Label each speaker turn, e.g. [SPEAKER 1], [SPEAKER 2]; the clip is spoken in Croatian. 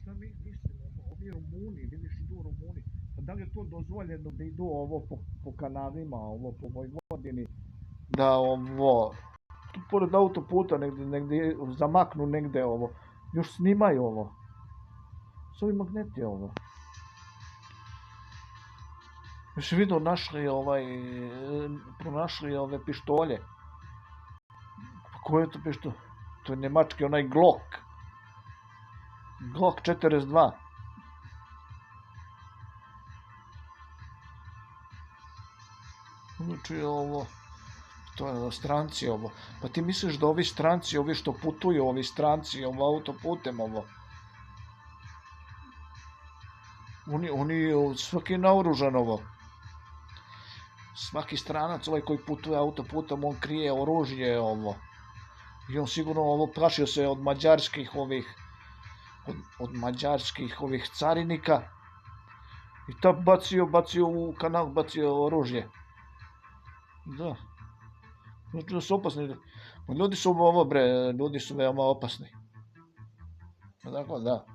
[SPEAKER 1] šta mi mislimo, ovi Rumuni, vidiš idu Rumuni, pa da li je to dozvoljeno da idu ovo po kanalima, ovo po Vojvodini, da ovo, tu pored autoputa negdje zamaknu negdje ovo, još snimaju ovo, s ovi magneti ovo. Još vidio pronašli ove pištolje. Pa ko je to pištolj? To je njemački onaj Glock. Glock 42. Znači ovo, to je stranci ovo. Pa ti misliš da ovi stranci, ovi što putuju, ovi stranci, ovo autoputem ovo. Oni svaki naoružan ovo. Svaki stranac ovaj koji putuje autoputom, on krije oružje ovo. I on sigurno ovo plašio se od mađarskih ovih, od mađarskih ovih carinika. I ta bacio u kanal, bacio oružje. Da. Znači da su opasni. Ljudi su ovo bre, ljudi su veoma opasni. Dakle, da.